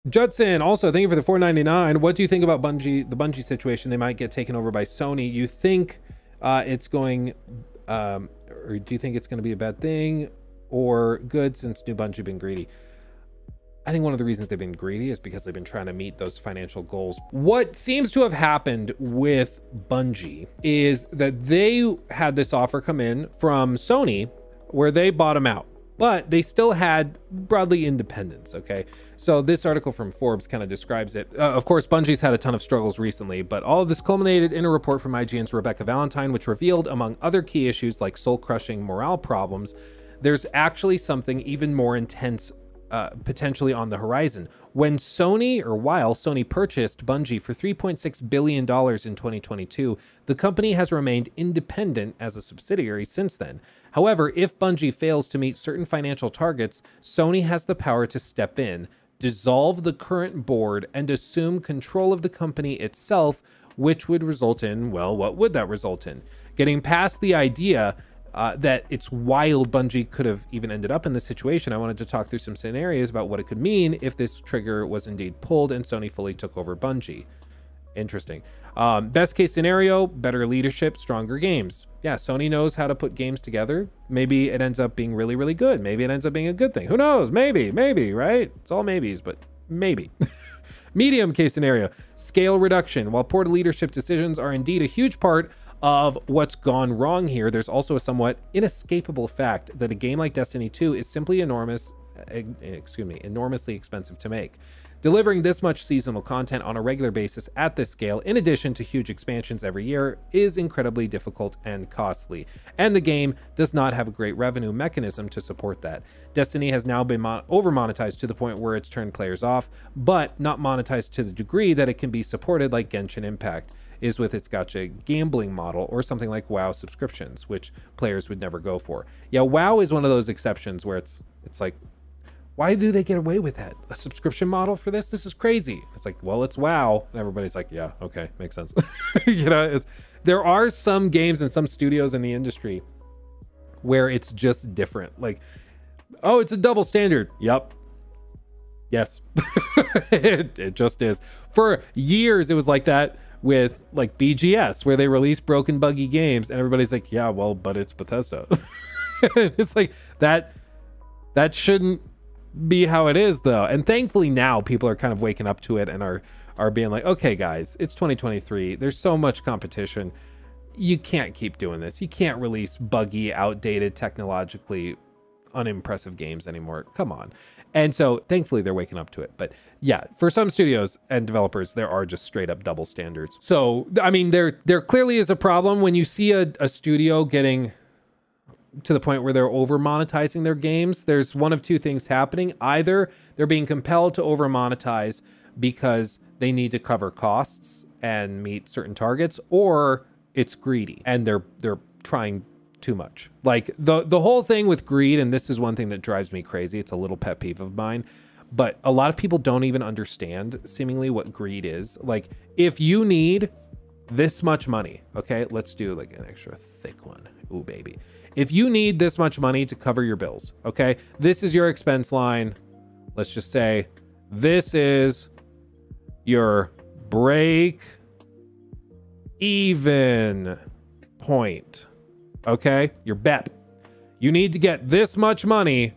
Judson, also, thank you for the $4.99. What do you think about Bungie, the Bungie situation? They might get taken over by Sony. You think it's going, or do you think it's going to be a bad thing or good since new Bungie been greedy? I think one of the reasons they've been greedy is because they've been trying to meet those financial goals. What seems to have happened with Bungie is that they had this offer come in from Sony where they bought them out, but they still had broadly independence, okay? So this article from Forbes kind of describes it. Of course, Bungie's had a ton of struggles recently, but all of this culminated in a report from IGN's Rebecca Valentine, which revealed, among other key issues like soul-crushing morale problems, there's actually something even more intense potentially on the horizon. While Sony purchased Bungie for $3.6 billion in 2022, the company has remained independent as a subsidiary since then. However, if Bungie fails to meet certain financial targets, Sony has the power to step in, dissolve the current board, and assume control of the company itself, which would result in, well, what would that result in? Getting past the idea that it's wild Bungie could have even ended up in this situation, I wanted to talk through some scenarios about what it could mean if this trigger was indeed pulled and Sony fully took over Bungie. Interesting. Best case scenario, better leadership, stronger games. Yeah, Sony knows how to put games together. Maybe it ends up being really, really good. Maybe it ends up being a good thing. Who knows? Maybe, right? It's all maybes, but maybe. Medium case scenario, scale reduction. While poor leadership decisions are indeed a huge part of what's gone wrong here, there's also a somewhat inescapable fact that a game like Destiny 2 is simply enormously expensive to make. Delivering this much seasonal content on a regular basis at this scale, in addition to huge expansions every year, is incredibly difficult and costly. And the game does not have a great revenue mechanism to support that. Destiny has now been over-monetized to the point where it's turned players off, but not monetized to the degree that it can be supported like Genshin Impact is with its gacha gambling model, or something like WoW subscriptions, which players would never go for. Yeah, WoW is one of those exceptions where it's like, why do they get away with that? A subscription model for this? This is crazy. It's like, well, it's WoW. And everybody's like, yeah, okay, makes sense. You know, there are some games and some studios in the industry where it's just different. Like, oh, it's a double standard. Yep. Yes. it just is. For years, it was like that with like BGS, where they release broken, buggy games. And everybody's like, yeah, well, but it's Bethesda. It's like that shouldn't be how it is though. And thankfully now people are kind of waking up to it and are being like, okay guys, it's 2023, there's so much competition, you can't keep doing this, you can't release buggy, outdated, technologically unimpressive games anymore, come on. And so thankfully they're waking up to it. But yeah, for some studios and developers, there are just straight up double standards. So I mean, there clearly is a problem when you see a studio getting to the point where they're over monetizing their games. There's one of two things happening. Either they're being compelled to over monetize because they need to cover costs and meet certain targets, or it's greedy and they're trying too much. Like the whole thing with greed, and this is one thing that drives me crazy, it's a little pet peeve of mine, but a lot of people don't even understand seemingly what greed is. Like, if you need this much money, okay, let's do like an extra thick one. Ooh, baby. If you need this much money to cover your bills, okay, this is your expense line. Let's just say this is your break even point, okay, your BEP. You need to get this much money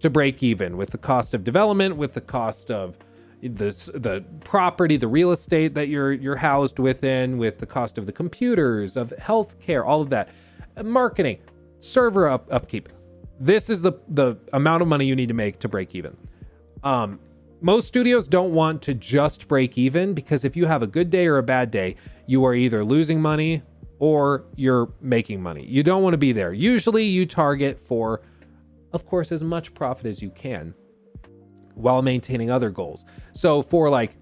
to break even with the cost of development, with the cost of the property, the real estate that you're housed within, with the cost of the computers, of healthcare, all of that, marketing, server upkeep. This is the amount of money you need to make to break even. Most studios don't want to just break even, because if you have a good day or a bad day, you are either losing money or you're making money. You don't want to be there. Usually you target for, of course, as much profit as you can while maintaining other goals. So for like,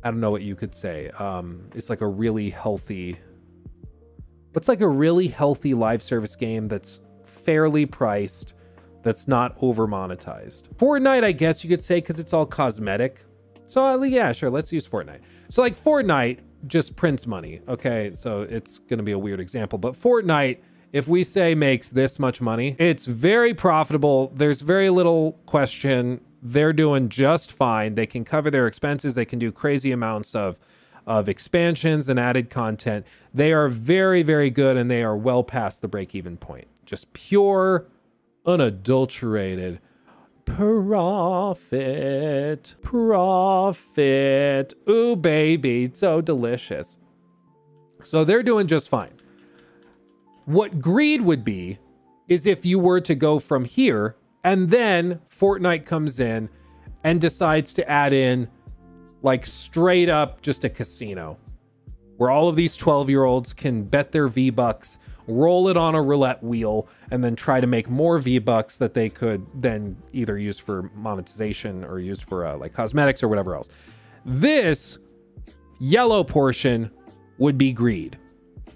I don't know what you could say. It's like a really healthy, what's like a really healthy live service game that's fairly priced, that's not over monetized? Fortnite, I guess you could say, because it's all cosmetic. So yeah, sure, let's use Fortnite. So like Fortnite just prints money, okay? So it's gonna be a weird example, but Fortnite, if we say makes this much money, it's very profitable. There's very little question they're doing just fine. They can cover their expenses. They can do crazy amounts of expansions and added content. They are very, very good, and they are well past the break-even point. Just pure, unadulterated profit. Ooh, baby, so delicious. So they're doing just fine. What greed would be is if you were to go from here and then Fortnite comes in and decides to add in like straight up just a casino where all of these 12-year-olds can bet their V-Bucks, roll it on a roulette wheel, and then try to make more V-Bucks that they could then either use for monetization or use for like cosmetics or whatever else. This yellow portion would be greed.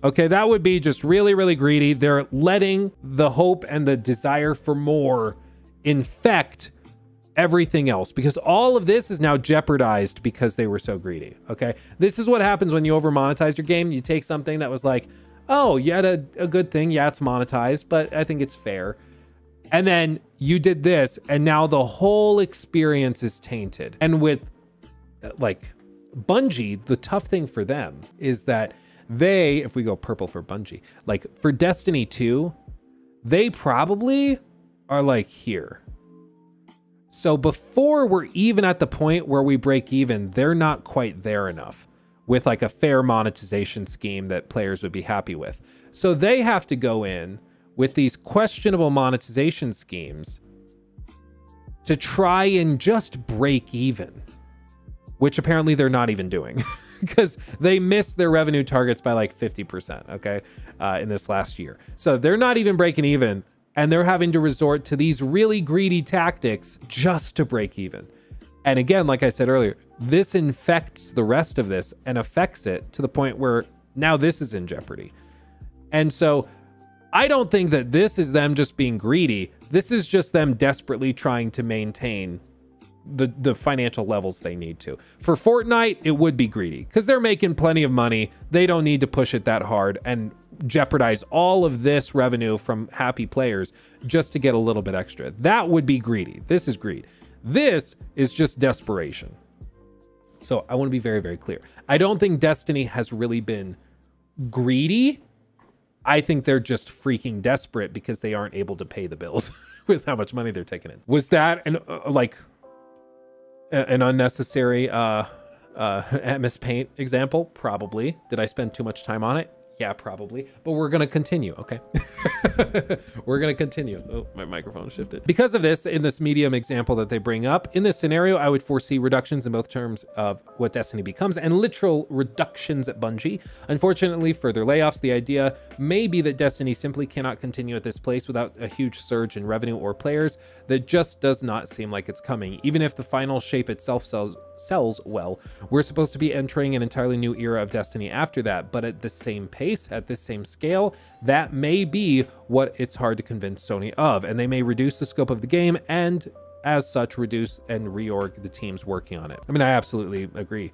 Okay, that would be just really, really greedy. They're letting the hope and the desire for more infect everything else, because all of this is now jeopardized because they were so greedy. Okay, this is what happens when you over monetize your game. You take something that was like, oh, you had a good thing, yeah, it's monetized, but I think it's fair, and then you did this, and now the whole experience is tainted. And with like Bungie, the tough thing for them is that they, if we go purple for Bungie, like for Destiny 2, they probably are like here. So before we're even at the point where we break even, they're not quite there enough with like a fair monetization scheme that players would be happy with. So they have to go in with these questionable monetization schemes to try and just break even, which apparently they're not even doing because they missed their revenue targets by like 50%, okay, in this last year. So they're not even breaking even, and they're having to resort to these really greedy tactics just to break even. And again, like I said earlier, this infects the rest of this and affects it to the point where now this is in jeopardy. And so I don't think that this is them just being greedy. This is just them desperately trying to maintain the financial levels they need to. For Fortnite, it would be greedy because they're making plenty of money. They don't need to push it that hard and jeopardize all of this revenue from happy players just to get a little bit extra. That would be greedy. This is greed. This is just desperation. So I want to be very, very clear. I don't think Destiny has really been greedy. I think they're just freaking desperate because they aren't able to pay the bills with how much money they're taking in. Was that an unnecessary MS Paint example? Probably. Did I spend too much time on it? Yeah, probably. But we're going to continue, okay? We're going to continue. Oh, my microphone shifted. Because of this, in this medium example that they bring up, in this scenario, I would foresee reductions in both terms of what Destiny becomes and literal reductions at Bungie. Unfortunately, further layoffs. The idea may be that Destiny simply cannot continue at this place without a huge surge in revenue or players. That just does not seem like it's coming. Even if the final shape itself sells well, we're supposed to be entering an entirely new era of Destiny after that, but at the same pace, at this same scale, that may be what it's hard to convince Sony of, and they may reduce the scope of the game and as such reduce and reorg the teams working on it. I mean, I absolutely agree.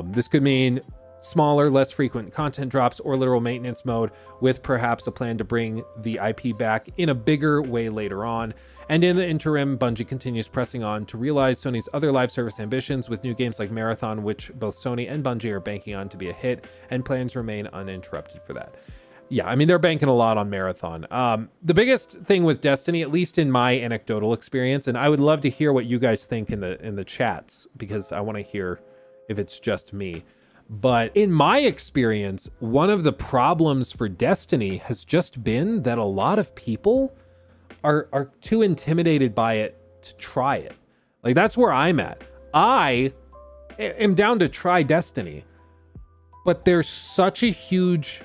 This could mean smaller, less frequent content drops or literal maintenance mode with perhaps a plan to bring the IP back in a bigger way later on. And in the interim, Bungie continues pressing on to realize Sony's other live service ambitions with new games like Marathon, which both Sony and Bungie are banking on to be a hit, and plans remain uninterrupted for that. Yeah, I mean, they're banking a lot on Marathon. The biggest thing with Destiny, at least in my anecdotal experience, and I would love to hear what you guys think in the chats, because I want to hear if it's just me. But in my experience, one of the problems for Destiny has just been that a lot of people are too intimidated by it to try it. Like, that's where I'm at. I am down to try Destiny, but there's such a huge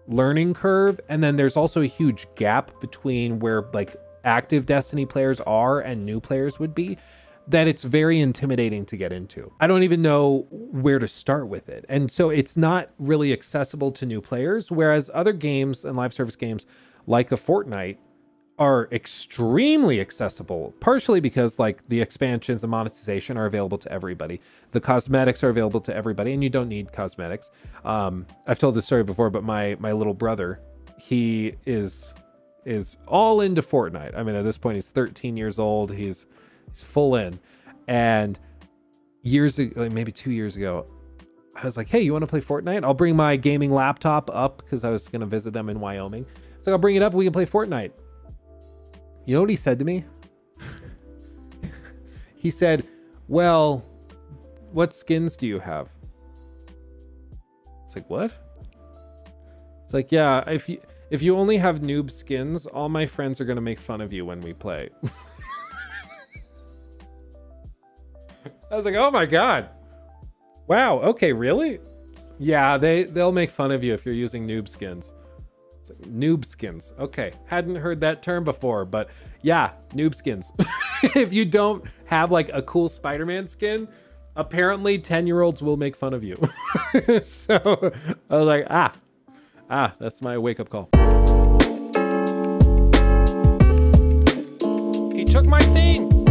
learning curve, and then there's also a huge gap between where like active Destiny players are and new players would be, that it's very intimidating to get into. I don't even know where to start with it. And so it's not really accessible to new players, whereas other games and live service games like a Fortnite are extremely accessible, partially because like the expansions and monetization are available to everybody. The cosmetics are available to everybody, and you don't need cosmetics. I've told this story before, but my little brother, he is all into Fortnite. I mean, at this point, he's 13 years old. He's He's full in. And years ago, like maybe 2 years ago, I was like, hey, you want to play Fortnite? I'll bring my gaming laptop up because I was going to visit them in Wyoming. So I'll bring it up. We can play Fortnite. You know what he said to me? He said, well, what skins do you have? It's like, what? It's like, yeah, if you only have noob skins, all my friends are going to make fun of you when we play. I was like, oh my God. Wow, okay, really? Yeah, they'll make fun of you if you're using noob skins. It's like, noob skins. Okay, hadn't heard that term before, but yeah, noob skins. If you don't have like a cool Spider-Man skin, apparently 10-year-olds will make fun of you. So I was like, that's my wake-up call. He took my thing.